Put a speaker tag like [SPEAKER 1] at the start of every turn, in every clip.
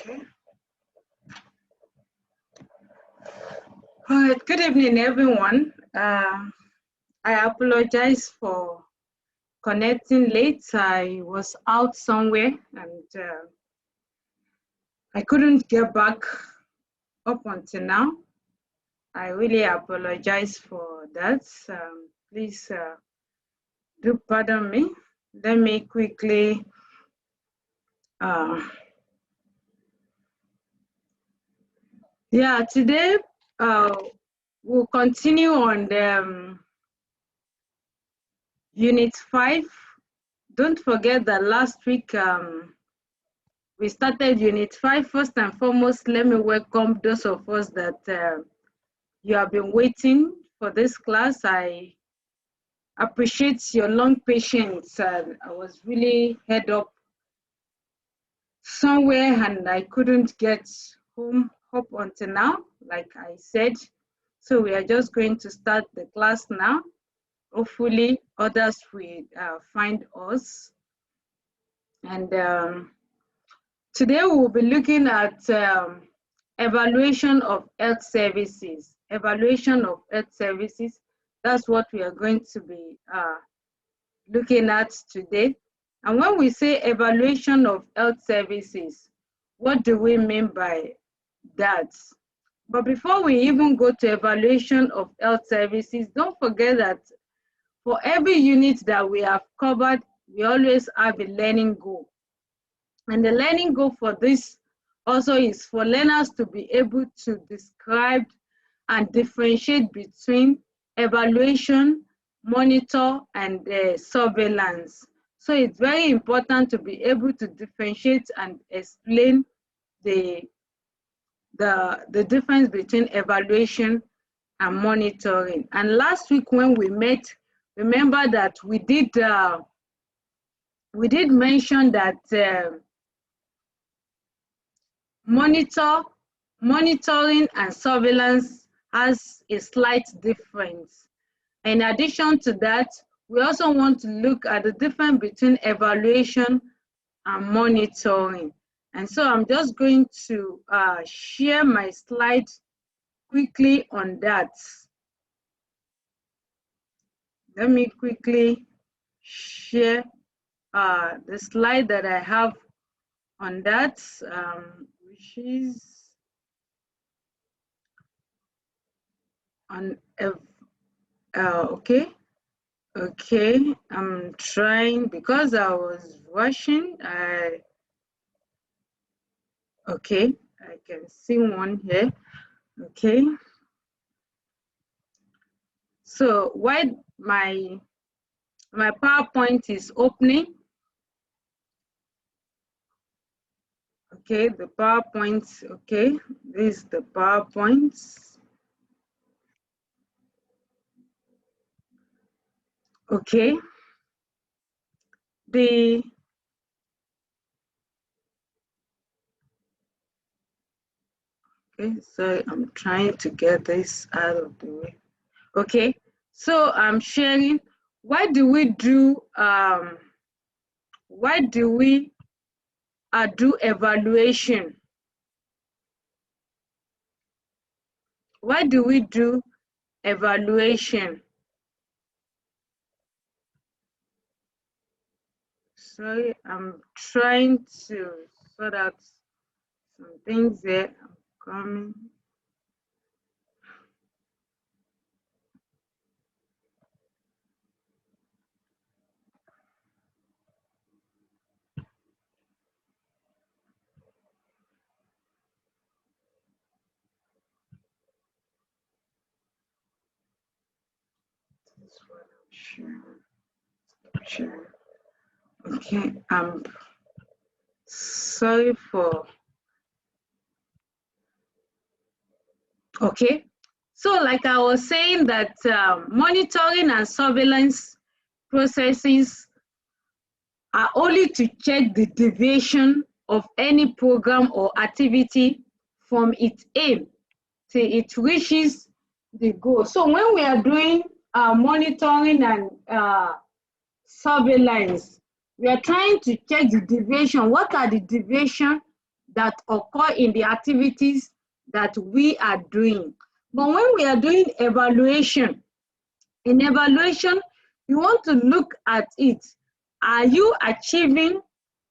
[SPEAKER 1] Okay. All right. Good evening, everyone. I apologize for connecting late. I was out somewhere and I couldn't get back up until now. I really apologize for that. Please do pardon me. Let me quickly today we'll continue on the Unit 5. Don't forget that last week we started Unit 5. First and foremost, let me welcome those of us that you have been waiting for this class. I appreciate your long patience. I was really head up somewhere and I couldn't get home up until now, like I said. So we are just going to start the class now. Hopefully others will find us. And today we'll be looking at evaluation of health services. Evaluation of health services. That's what we are going to be looking at today. And when we say evaluation of health services, what do we mean by that? But before we even go to evaluation of health services, don't forget that for every unit that we have covered, we always have a learning goal. And the learning goal for this also is for learners to be able to describe and differentiate between evaluation, monitor, and surveillance. So it's very important to be able to differentiate and explain the difference between evaluation and monitoring. And last week when we met, remember that we did mention that monitoring and surveillance has a slight difference. In addition to that, we also want to look at the difference between evaluation and monitoring. And so I'm just going to share my slide quickly on that. Let me quickly share the slide that I have on that, which is on okay, I'm trying because I was rushing. Okay, I can see one here. Okay, so while my PowerPoint is opening, okay, the PowerPoint, okay, this is the PowerPoint. Okay, okay, so I'm trying to get this out of the way. Okay, so I'm sharing. Why do we do evaluation? Why do we do evaluation? Sorry, I'm trying to sort out some things there. I'm coming. This is what I'm sharing. Okay, I'm sorry for Okay, so like I was saying that monitoring and surveillance processes are only to check the deviation of any program or activity from its aim till it reaches the goal. So when we are doing monitoring and surveillance, we are trying to check the deviation. What are the deviations that occur in the activities that we are doing? But when we are doing evaluation, in evaluation, you want to look at it. Are you achieving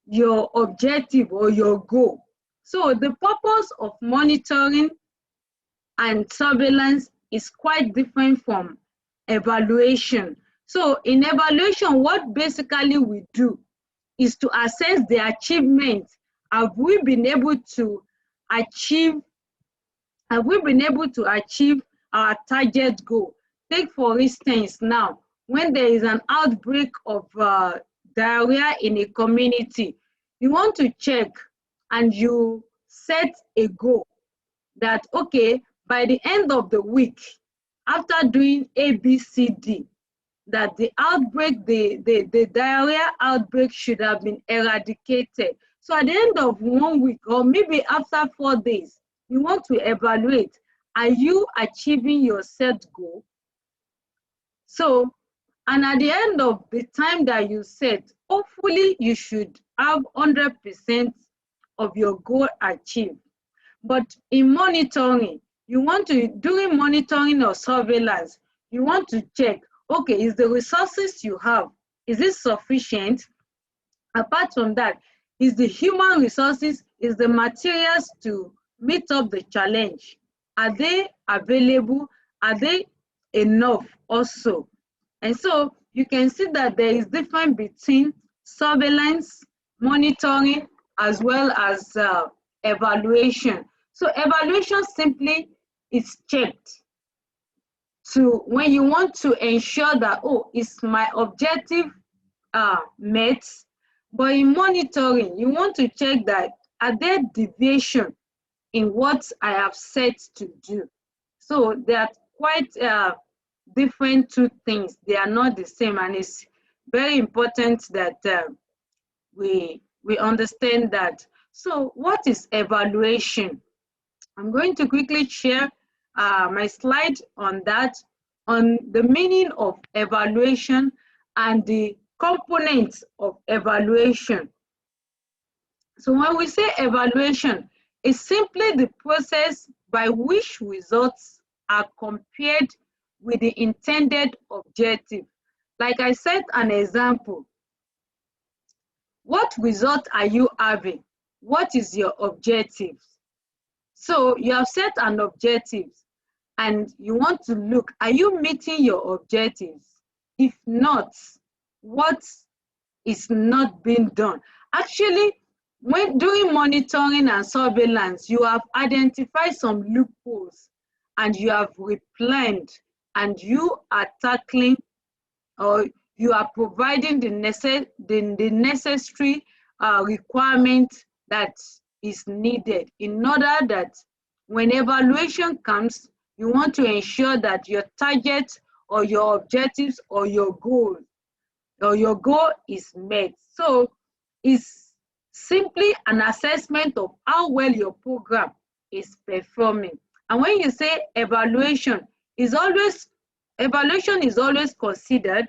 [SPEAKER 1] your objective or your goal? So the purpose of monitoring and surveillance is quite different from evaluation. So in evaluation, what basically we do is to assess the achievement. Have we been able to achieve, have we been able to achieve our target goal? Take for instance now, when there is an outbreak of diarrhea in a community, you want to check and you set a goal that, okay, by the end of the week, after doing A, B, C, D, that the outbreak, the diarrhea outbreak should have been eradicated. So at the end of 1 week, or maybe after 4 days, you want to evaluate, are you achieving your set goal? So, and at the end of the time that you set, hopefully you should have 100% of your goal achieved. But in monitoring, you want to, during monitoring or surveillance, you want to check, okay, is the resources you have, is it sufficient? Apart from that, is the human resources, is the materials to meet up the challenge? Are they available? Are they enough also? And so you can see that there is difference between surveillance, monitoring, as well as evaluation. So evaluation simply is checked to when you want to ensure that, oh, is my objective met? But in monitoring, you want to check that, are there deviation in what I have set to do? So they are quite different two things. They are not the same, and it's very important that we understand that. So what is evaluation? I'm going to quickly share my slide on that, on the meaning of evaluation and the components of evaluation. So when we say evaluation, it's simply the process by which results are compared with the intended objective. Like I said, an example. What result are you having? What is your objective? So you have set an objective and you want to look, are you meeting your objectives? If not, what is not being done? Actually, when doing monitoring and surveillance, you have identified some loopholes and you have replanned and you are tackling, or you are providing the necessary requirement that is needed in order that when evaluation comes, you want to ensure that your target or your objectives or your goal is met. So it's simply an assessment of how well your program is performing. And when you say evaluation is always considered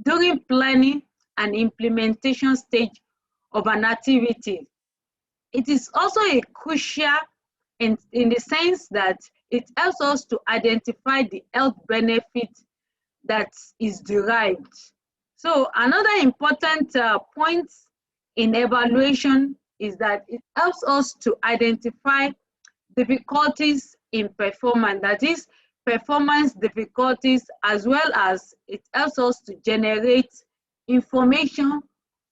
[SPEAKER 1] during planning and implementation stage of an activity. It is also a crucial in the sense that it helps us to identify the health benefit that is derived. So another important point in evaluation is that it helps us to identify difficulties in performance, that is, performance difficulties, as well as it helps us to generate information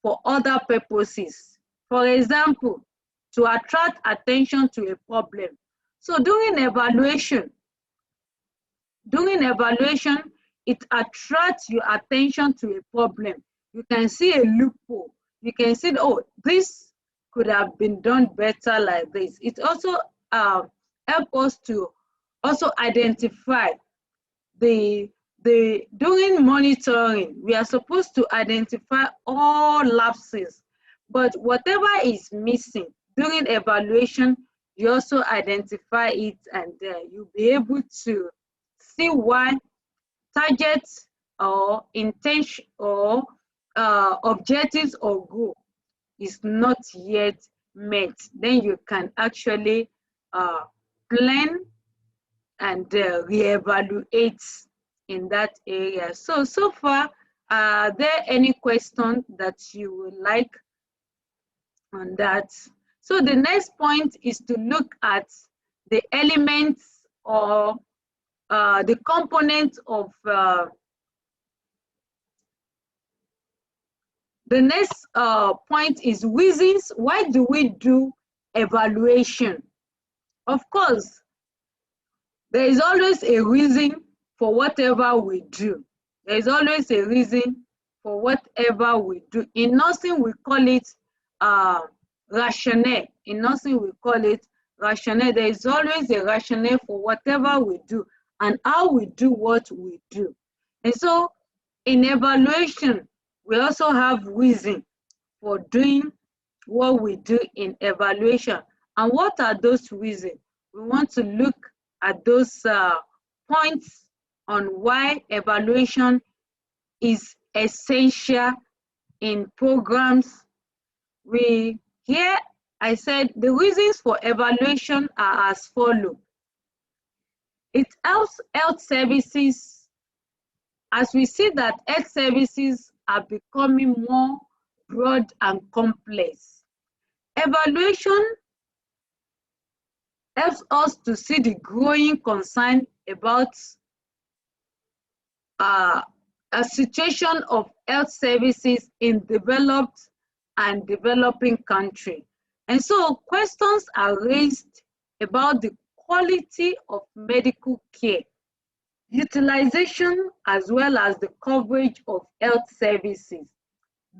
[SPEAKER 1] for other purposes. For example, to attract attention to a problem. So during evaluation, it attracts your attention to a problem. You can see a loophole. You can see, oh, this could have been done better like this. It also helps us to also identify during monitoring, we are supposed to identify all lapses, but whatever is missing during evaluation, you also identify it, and you'll be able to see why targets or intention or objectives or goal is not yet met. Then you can actually plan and reevaluate in that area. So far, are there any questions that you would like on that? So the next point is to look at the elements or the components of the next point is reasons why do we do evaluation. Of course, there is always a reason for whatever we do. There is always a reason for whatever we do. In nursing, we call it rationale. In nursing, we call it rationale. There is always a rationale for whatever we do and how we do what we do. And so, in evaluation, we also have reason for doing what we do in evaluation. And what are those reasons? We want to look at those points on why evaluation is essential in programs. Here I said the reasons for evaluation are as follows. It helps health services, as we see that health services are becoming more broad and complex. Evaluation helps us to see the growing concern about a situation of health services in developed and developing countries. And so questions are raised about the quality of medical care, utilization, as well as the coverage of health services,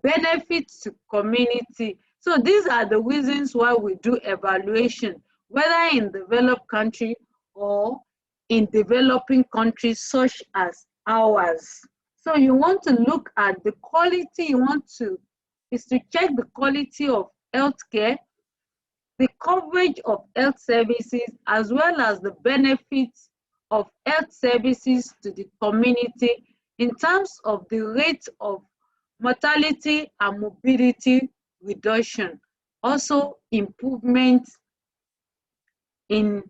[SPEAKER 1] benefits to community. So these are the reasons why we do evaluation, whether in developed country or in developing countries such as ours. So you want to look at the quality, is to check the quality of healthcare, the coverage of health services, as well as the benefits of health services to the community in terms of the rate of mortality and morbidity reduction, also improvement in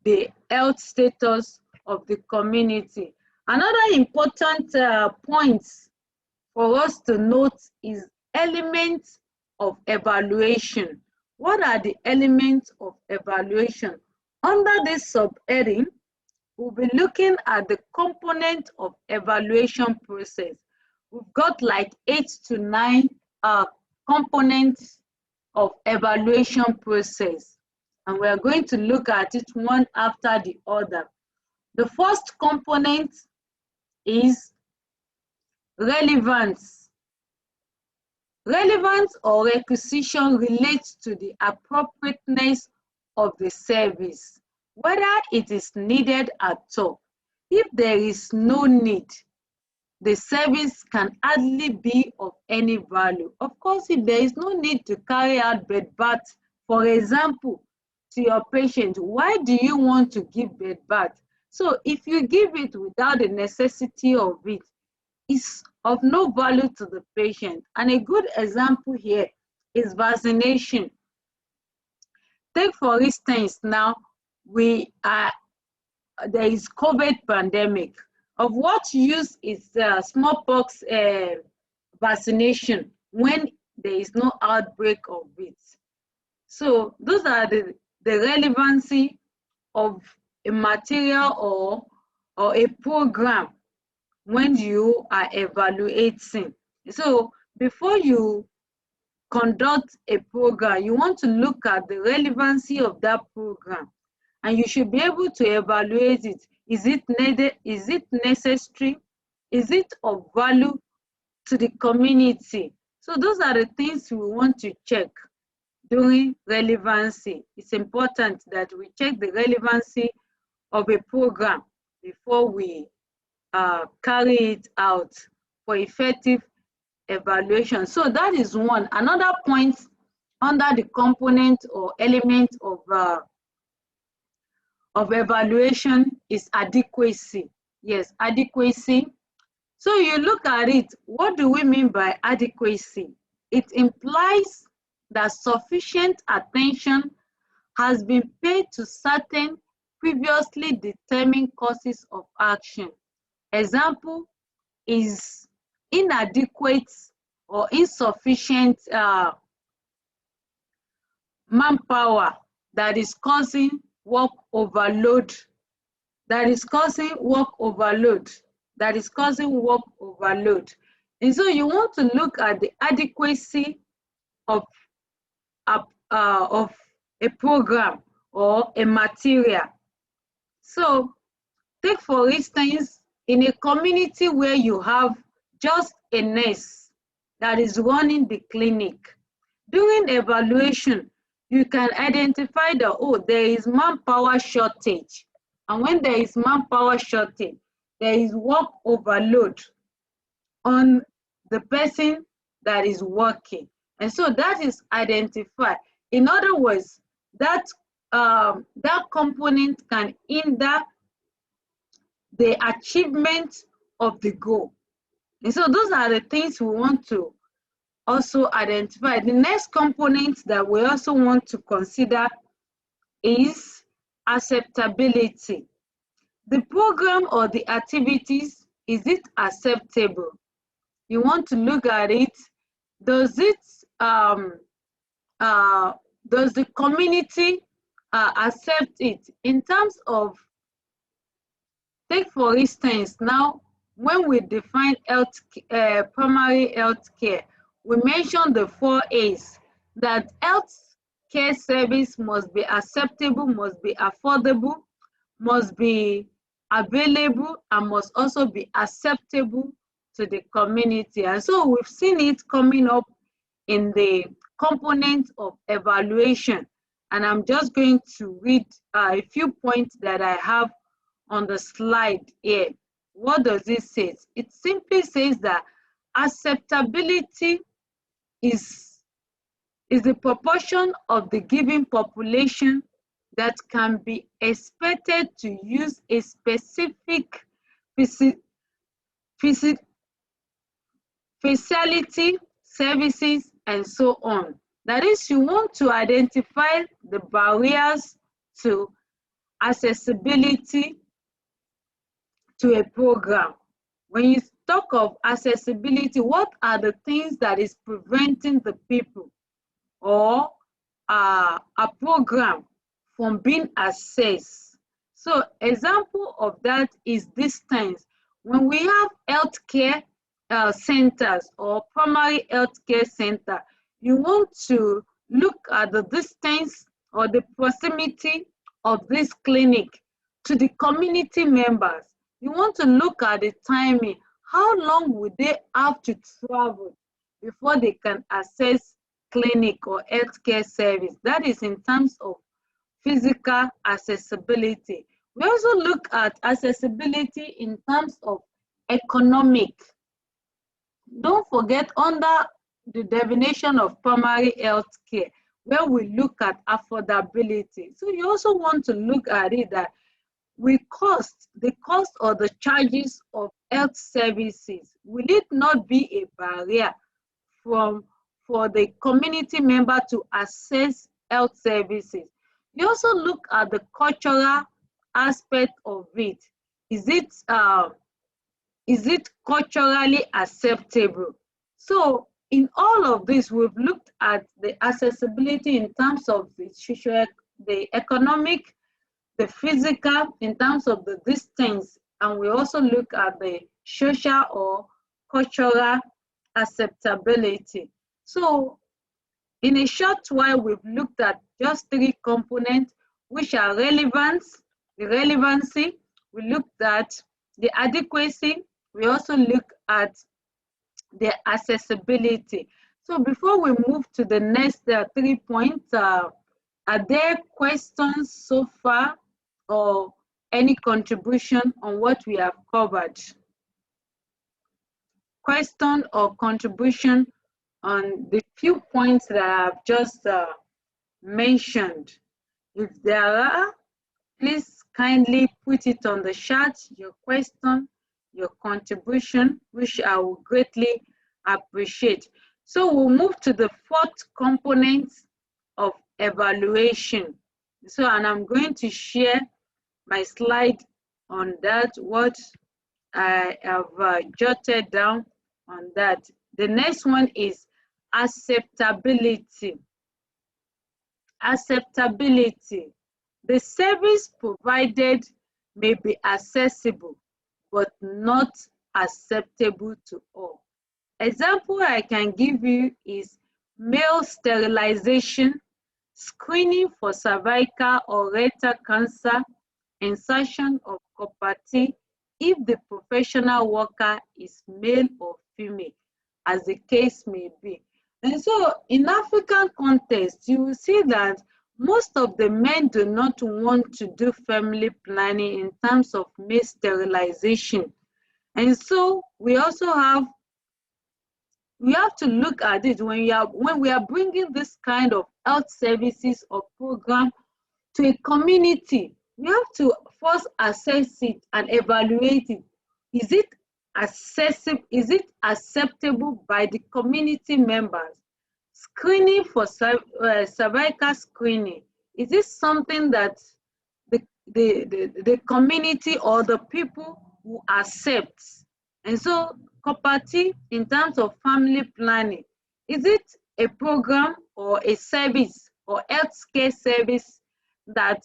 [SPEAKER 1] the health status of the community. Another important point for us to note is elements of evaluation. What are the elements of evaluation? Under this subheading, we'll be looking at the component of evaluation process. We've got like 8 to 9 components of evaluation process, and we're going to look at it one after the other. The first component is relevance. Relevance or requisition relates to the appropriateness of the service, whether it is needed at all. If there is no need, the service can hardly be of any value. Of course, if there is no need to carry out bed bath, for example, to your patient, why do you want to give bed bath? So if you give it without the necessity of it, it's of no value to the patient. And a good example here is vaccination. Take for instance now, there is COVID pandemic. Of what use is smallpox vaccination when there is no outbreak of it? So those are the relevancy of a material or a program when you are evaluating. So before you conduct a program, you want to look at the relevancy of that program, and you should be able to evaluate it. Is it needed? Is it necessary? Is it of value to the community? So those are the things we want to check during relevancy. It's important that we check the relevancy of a program before we carry it out for effective evaluation. So that is one. Another point under the component or element of evaluation is adequacy. Yes, adequacy. So you look at it, what do we mean by adequacy? It implies that sufficient attention has been paid to certain previously determined courses of action. Example is inadequate or insufficient manpower that is causing work overload, that is causing work overload, that is causing work overload. And so you want to look at the adequacy of a program or a material. So take for instance, in a community where you have just a nurse that is running the clinic, during evaluation, you can identify that, oh, there is manpower shortage. And when there is manpower shortage, there is work overload on the person that is working. And so that is identified. In other words, that component can hinder the achievement of the goal. And so those are the things we want to also identify. The next component that we also want to consider is acceptability. The program or the activities, is it acceptable? You want to look at it. Does the community accept it? In terms of, take for instance, now when we define primary health care, we mentioned the 4 A's, that health care service must be acceptable, must be affordable, must be available, and must also be acceptable to the community. And so we've seen it coming up in the component of evaluation. And I'm just going to read a few points that I have on the slide here. What does it say? It simply says that acceptability is the proportion of the given population that can be expected to use a specific facility, services, and so on. That is, you want to identify the barriers to accessibility to a program. When you talk of accessibility, what are the things that is preventing the people or a program from being accessed? So example of that is distance. When we have healthcare centers or primary healthcare center, you want to look at the distance or the proximity of this clinic to the community members. You want to look at the timing. How long would they have to travel before they can access clinic or healthcare service? That is in terms of physical accessibility. We also look at accessibility in terms of economic. Don't forget, under the definition of primary health care, where we look at affordability. So you also want to look at it that the cost or the charges of health services, will it not be a barrier for the community member to access health services? You also look at the cultural aspect of it. Is it culturally acceptable? So in all of this, we've looked at the accessibility in terms of the social, the economic, the physical, in terms of the distance, and we also look at the social or cultural acceptability. So in a short while, we've looked at just 3 components, which are relevance, the relevancy, we looked at the adequacy, we also look at the accessibility. So before we move to the next 3 points, are there questions so far or any contribution on what we have covered? Question or contribution on the few points that I have just mentioned? If there are, please kindly put it on the chat, your question, your contribution, which I will greatly appreciate. So we'll move to the fourth component of evaluation. So, and I'm going to share my slide on that, what I have jotted down on that. The next one is acceptability. Acceptability. The service provided may be accessible, but not acceptable to all. Example I can give you is male sterilization, screening for cervical or rectal cancer, insertion of copper T if the professional worker is male or female, as the case may be. And so in African context, you will see that most of the men do not want to do family planning in terms of male sterilization. And so we also have to look at it when we are bringing this kind of health services or program to a community. We have to first assess it and evaluate it. Is it accessible? Is it acceptable by the community members? Screening for cervical screening. Is this something that the community or the people will accept? And so copper T in terms of family planning, is it a program or a service or healthcare service that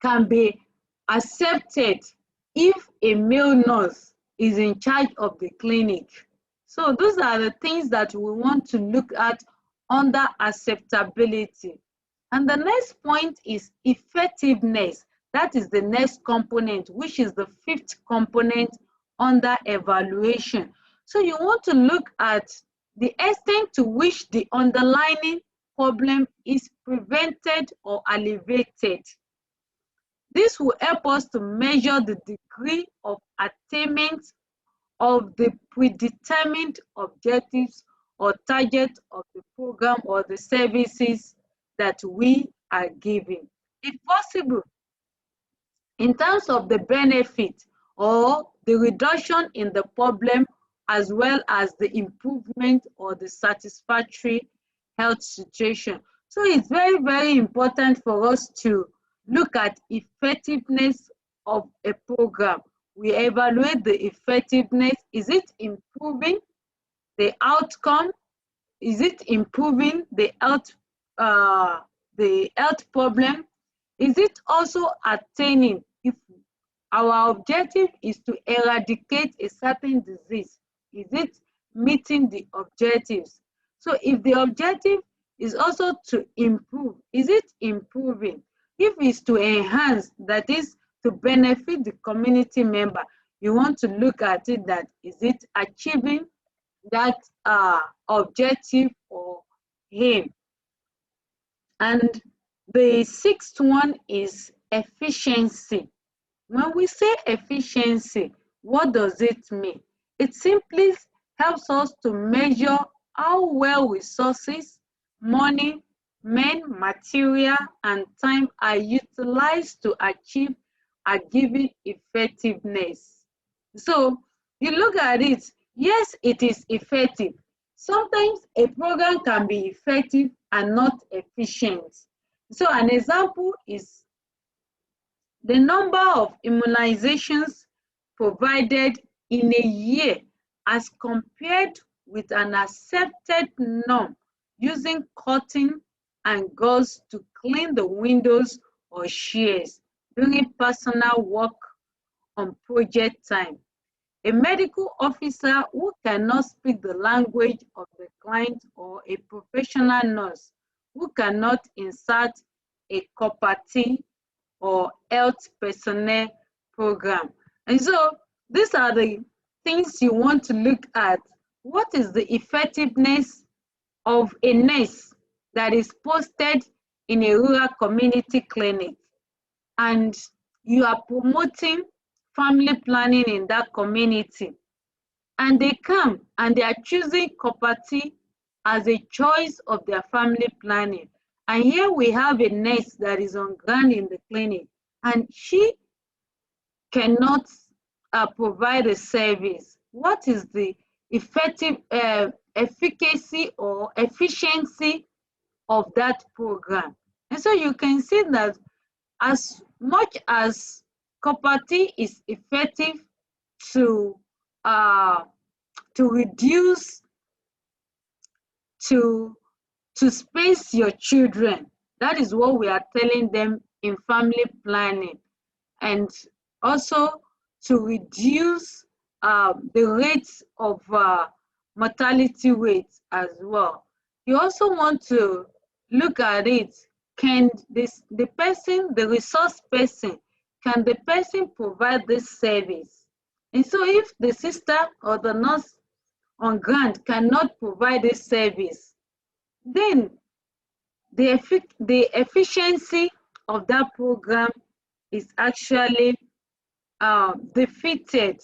[SPEAKER 1] can be accepted if a male nurse is in charge of the clinic? So those are the things that we want to look at under acceptability. And the next point is effectiveness. That is the next component, which is the fifth component under evaluation. So you want to look at the extent to which the underlying problem is prevented or alleviated. This will help us to measure the degree of attainment of the predetermined objectives or target of the program or the services that we are giving. If possible, in terms of the benefit or the reduction in the problem, as well as the improvement or the satisfactory health situation. So it's very, very important for us to look at effectiveness of a program. We evaluate the effectiveness. Is it improving the outcome? Is it improving the health problem? Is it also attaining? If our objective is to eradicate a certain disease, is it meeting the objectives? So if the objective is also to improve, is it improving? If it's to enhance, that is to benefit the community member, you want to look at it that is it achieving that objective or aim. And the sixth one is efficiency. When we say efficiency, what does it mean? It simply helps us to measure how well resources, money, men, material, and time are utilized to achieve a given effectiveness. So you look at it, yes, it is effective. Sometimes a program can be effective and not efficient. So an example is the number of immunizations provided in a year as compared with an accepted norm using cotton and gauze to clean the windows or chairs during personal work on project time. A medical officer who cannot speak the language of the client, or a professional nurse who cannot insert a copper T or health personnel program. And so these are the things you want to look at. What is the effectiveness of a nurse that is posted in a rural community clinic? And you are promoting family planning in that community. And they come and they are choosing cooperative as a choice of their family planning. And here we have a nurse that is on ground in the clinic, and she cannot provide a service. What is the effective efficacy or efficiency of that program? And so you can see that as much as cooperative is effective to uh, reduce to space your children, that is what we are telling them in family planning, and also to reduce the rates of mortality rates as well. You also want to look at it. Can the person, the resource person, can the person provide this service? And so if the sister or the nurse on ground cannot provide this service, then the efficiency of that program is actually defeated.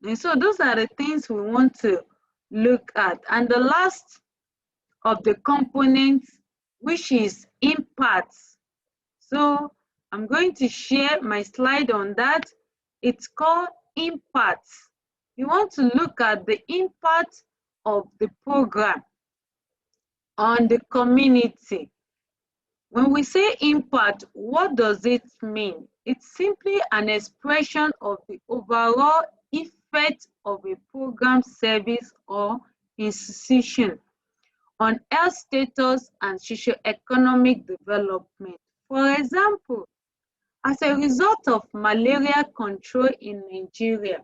[SPEAKER 1] And so those are the things we want to look at. And the last of the components, which is impact. So I'm going to share my slide on that. It's called impact. You want to look at the impact of the program on the community. When we say impact, what does it mean? It's simply an expression of the overall effect of a program, service, or institution on health status and socio-economic development. For example, as a result of malaria control in Nigeria,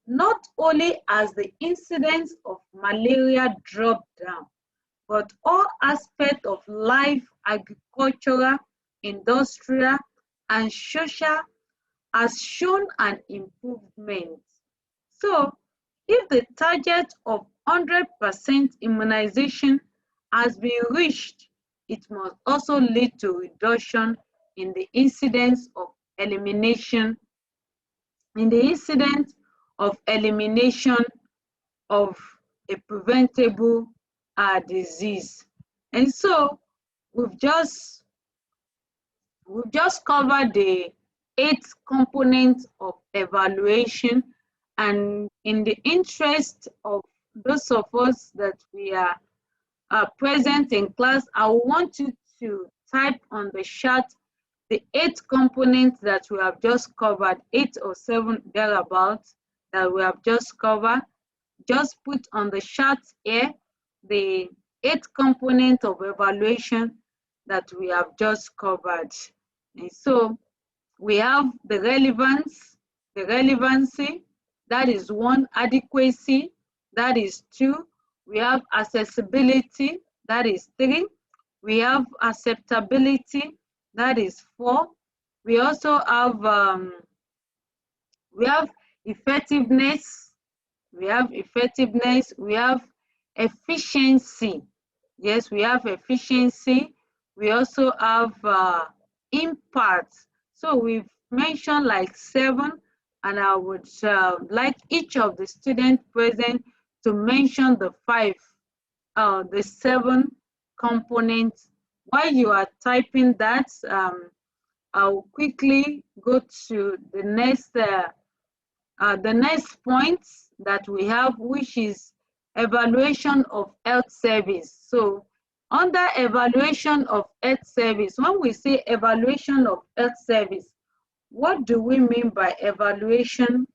[SPEAKER 1] not only has the incidence of malaria dropped down, but all aspects of life, agricultural, industrial, and social has shown an improvement. So, if the target of 100% immunization has been reached, it must also lead to reduction in the incidence of elimination, of a preventable disease. And so we've just covered the 8 components of evaluation, and in the interest of those of us that we are present in class, I want you to type on the chat the 8 components that we have just covered, 8 or 7 thereabouts that we have just covered. Just put on the chat here the 8 components of evaluation that we have just covered. And so we have the relevancy, that is 1. Adequacy, that is 2. We have accessibility, that is 3. We have acceptability, that is 4. We also have effectiveness, we have efficiency. Yes, we have efficiency. We also have impact. So we've mentioned like 7, and I would like each of the students present to mention the 7 components. While you are typing that, I'll quickly go to the next points that we have, which is evaluation of health service. So under evaluation of health service, when we say evaluation of health service, what do we mean by evaluation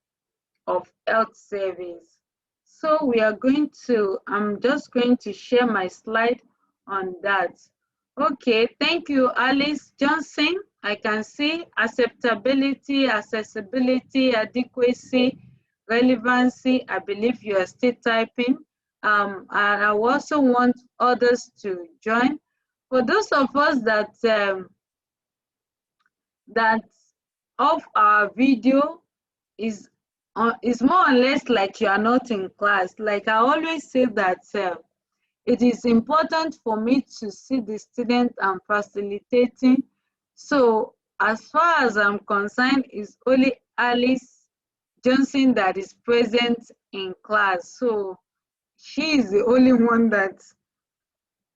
[SPEAKER 1] of health service? So I'm just going to share my slide on that. Okay, thank you, Alice Johnson. I can see acceptability, accessibility, adequacy, relevancy. I believe you are still typing. And I also want others to join. For those of us that off our video is more or less like you are not in class. Like I always say that it is important for me to see the student I'm facilitating. So as far as I'm concerned, it's only Alice Johnson that is present in class. So she is the only one that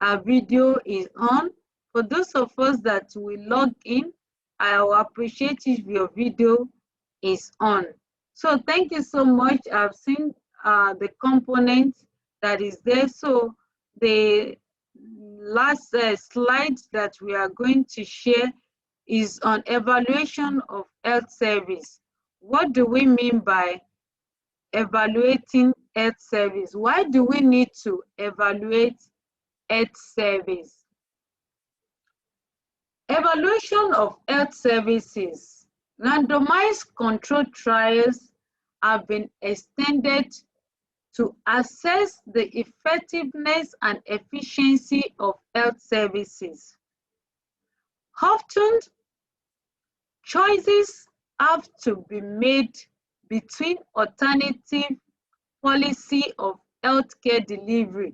[SPEAKER 1] our video is on. For those of us that will log in, I will appreciate if your video is on. So thank you so much. I've seen the components that is there. So the last slide that we are going to share is on evaluation of health service. What do we mean by evaluating health service? Why do we need to evaluate health service? Evaluation of health services. Randomized controlled trials have been extended to assess the effectiveness and efficiency of health services. Often, choices have to be made between alternative policy of healthcare delivery.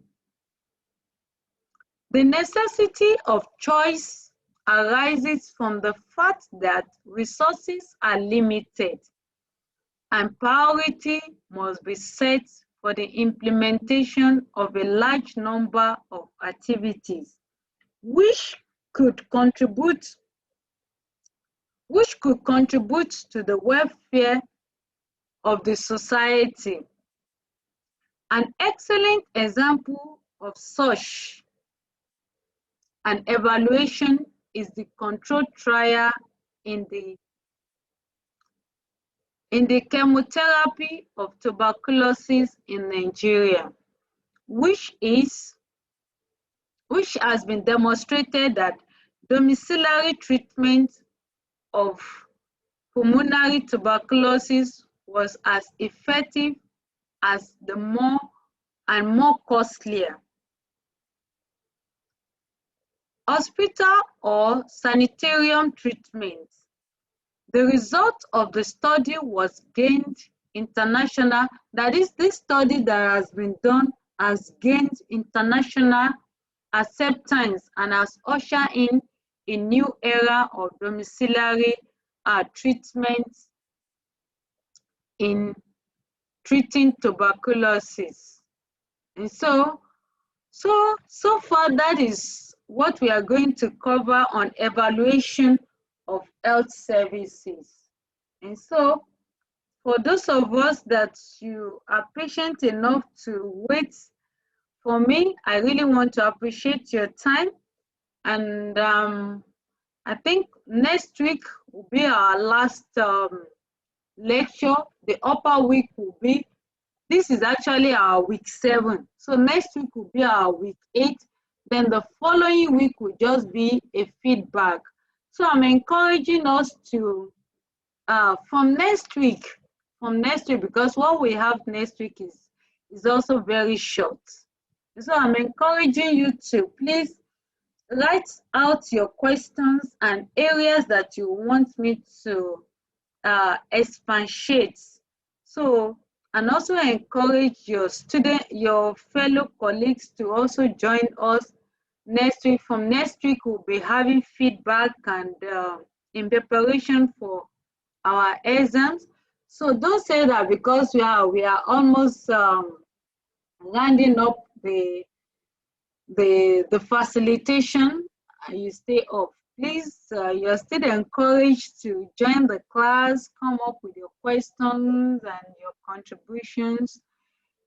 [SPEAKER 1] The necessity of choice arises from the fact that resources are limited and priority must be set for the implementation of a large number of activities which could contribute to the welfare of the society. An excellent example of such an evaluation is the controlled trial in the chemotherapy of tuberculosis in Nigeria, which has been demonstrated that domiciliary treatment of pulmonary tuberculosis was as effective as the more costlier hospital or sanitarium treatments. The result of the study was gained international, that is, this study that has been done has gained international acceptance and has ushered in a new era of domiciliary treatment in treating tuberculosis. And so far that is what we are going to cover on evaluation of health services. And so for those of us that you are patient enough to wait for me, I really want to appreciate your time. And I think next week will be our last lecture. The upper week will be, this is actually our week 7. So next week will be our week 8. Then the following week will just be a feedback. So I'm encouraging us to, from next week, because what we have next week is also very short. So I'm encouraging you to please write out your questions and areas that you want me to expatiate. So, and also encourage your fellow colleagues to also join us next week. From next week, we'll be having feedback and in preparation for our exams. So don't say that because we are almost rounding up the facilitation, you stay up. Please, you're still encouraged to join the class, come up with your questions and your contributions.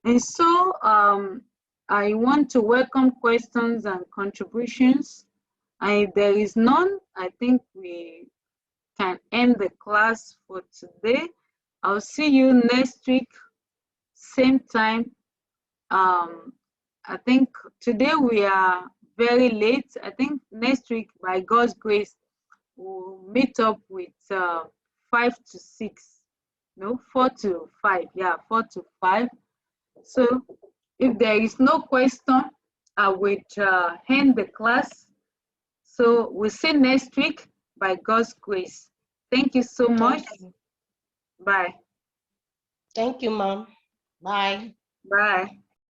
[SPEAKER 1] And so I want to welcome questions and contributions. And if there is none, I think we can end the class for today. I'll see you next week, same time. I think today we are very late. I think next week, by God's grace, we'll meet up with 5 to 6. No, 4 to 5. Yeah, 4 to 5. So if there is no question, I will end the class. So we'll see next week by God's grace. Thank you so much. Bye.
[SPEAKER 2] Thank you, Mom. Bye.
[SPEAKER 1] Bye.